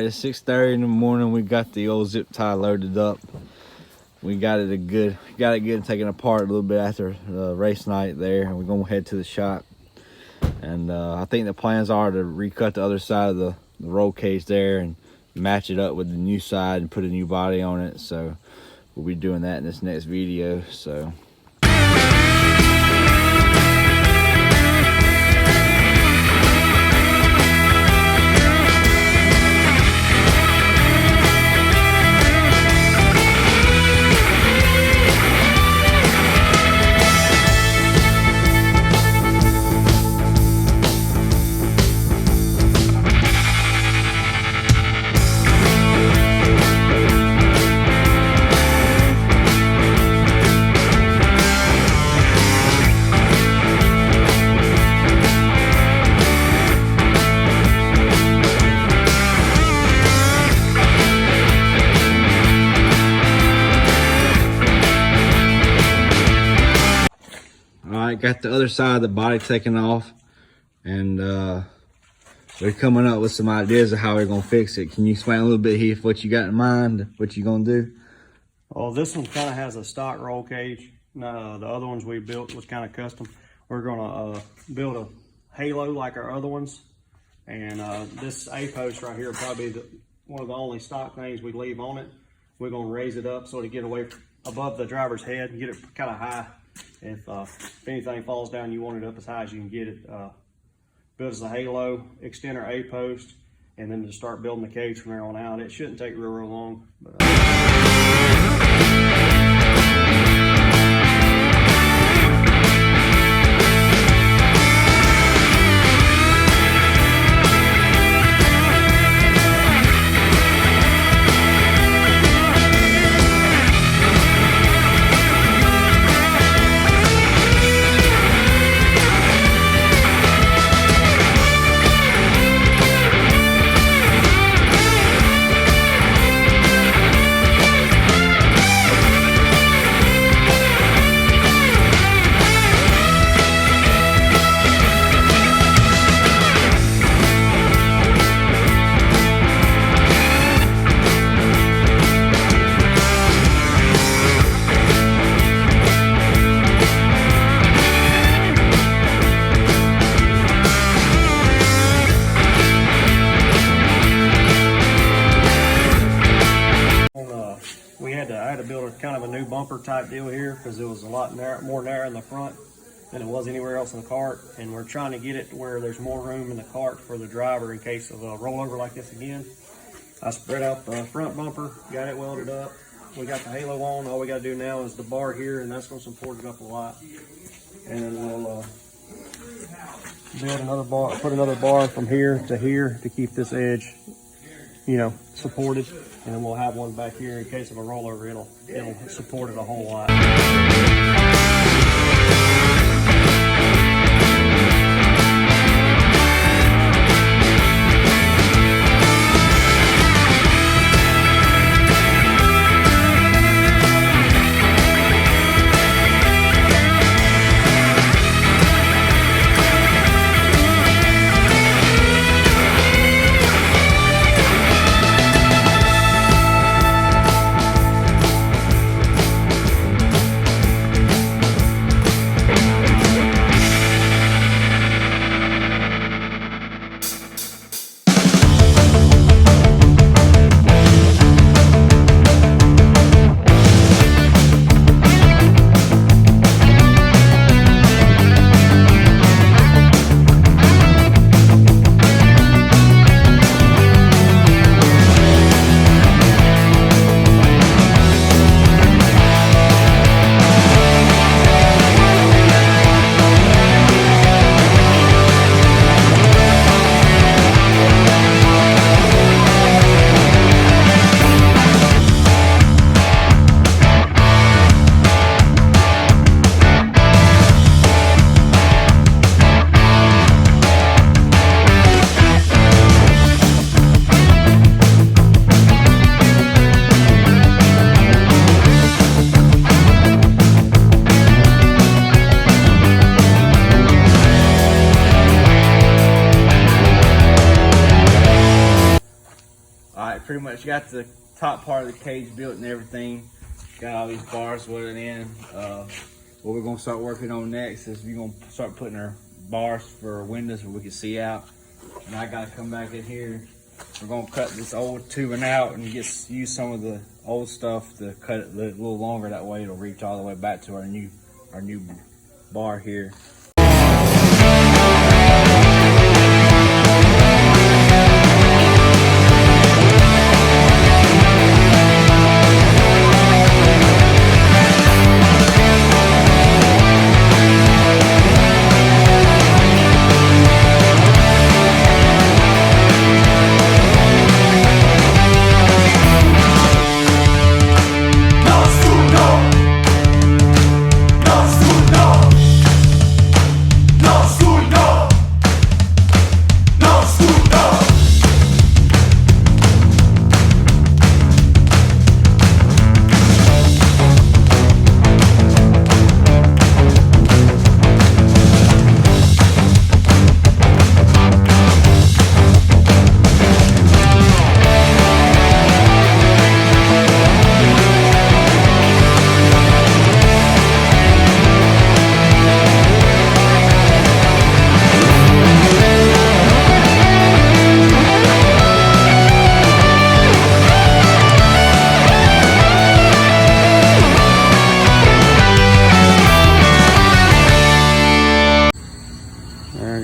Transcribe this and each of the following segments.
it's 6:30 in the morning. We got the old zip tie loaded up. We got it good taken apart a little bit after the race night there, and we're gonna head to the shop. And I think the plans are to recut the other side of the roll cage there and match it up with the new side and put a new body on it. So we'll be doing that in this next video. So got the other side of the body taken off, and we're coming up with some ideas of how we're gonna fix it. Can you explain a little bit, Heath, what you got in mind, what you gonna do? Well, this one kind of has a stock roll cage. The other ones we built was kind of custom. We're gonna build a halo like our other ones, and this A-post right here probably one of the only stock things we leave on it. We're gonna raise it up so to get away above the driver's head and get it kind of high. If anything falls down, you want it up as high as you can get it. Build as a halo, extend our A-post, and then just start building the cage from there on out. It shouldn't take real long. But, I had to build a kind of a new bumper type deal here because it was a lot more narrow in the front than it was anywhere else in the cart, and we're trying to get it to where there's more room in the cart for the driver in case of a rollover like this again. I spread out the front bumper, got it welded up. We got the halo on. All we got to do now is the bar here, and that's going to support it up a lot. And then we'll build another bar, put another bar from here to keep this edge, you know, supported. And then we'll have one back here in case of a rollover. It'll support it a whole lot. pretty much got the top part of the cage built and everything. Got all these bars welded in. What we're gonna start working on next is we're gonna start putting our bars for our windows where we can see out. And I gotta come back in here. We're gonna cut this old tubing out and use some of the old stuff to cut it a little longer. That way it'll reach all the way back to our new bar here.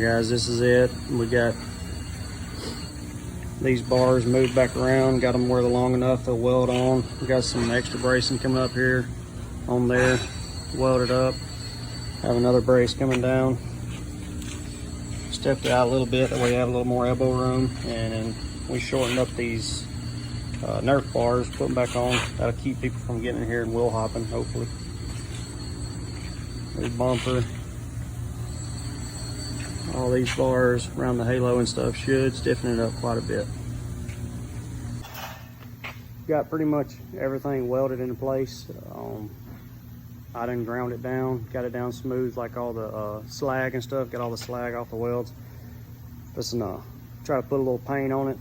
Guys, this is it. We got these bars moved back around, got them where they're long enough to weld on. We got some extra bracing coming up here on there, welded up. Have another brace coming down. Stepped it out a little bit, that way you have a little more elbow room. And then we shortened up these Nerf bars, put them back on. That'll keep people from getting in here and wheel hopping, hopefully. New bumper. All these bars around the halo and stuff should stiffen it up quite a bit. Got pretty much everything welded into place. I done ground it down, got it down smooth like all the slag and stuff, got all the slag off the welds. Just try to put a little paint on it.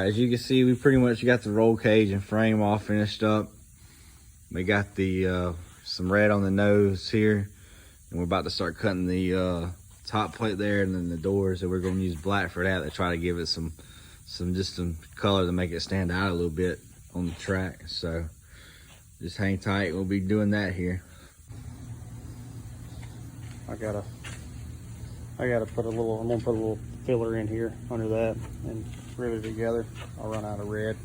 As you can see, we pretty much got the roll cage and frame all finished up. We got the some red on the nose here, and we're about to start cutting the top plate there, and then the doors. So we're going to use black for that to try to give it some color to make it stand out a little bit on the track. So just hang tight. We'll be doing that here. I gotta put I'm gonna put a little filler in here under that and rivet it together. I'll run out of red.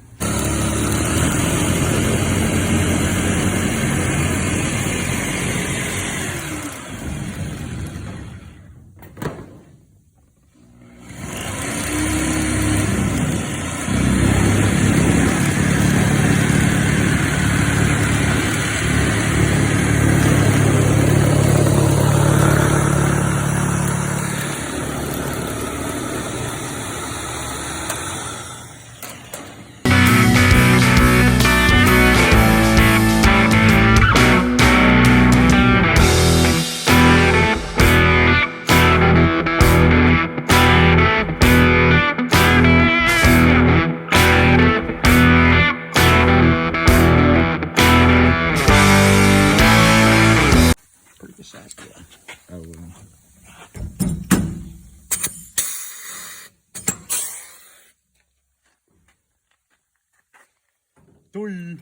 Three.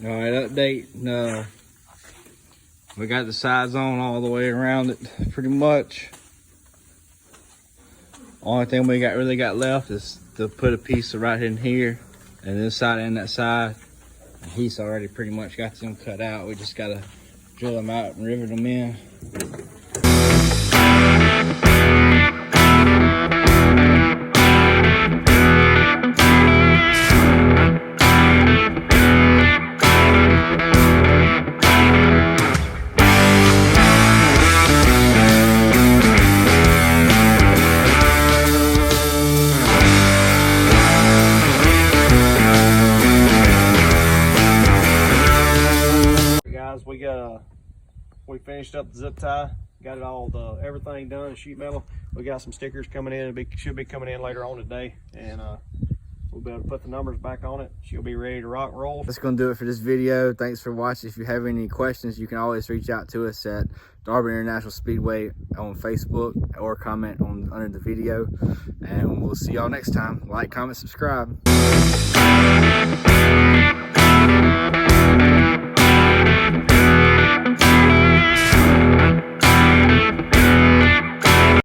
All right, update. We got the sides on all the way around it, pretty much. Only thing we really got left is to put a piece right in here, and this side and that side. And he's already pretty much got them cut out. We just gotta drill them out and rivet them in. We finished up the zip tie, got it all everything done, sheet metal. We got some stickers coming in. Should be coming in later on today, and we'll be able to put the numbers back on it. She'll be ready to rock and roll. That's gonna do it for this video. Thanks for watching. If you have any questions, you can always reach out to us at Darby International Speedway on Facebook, or comment under the video, and we'll see y'all next time. Like, comment, subscribe.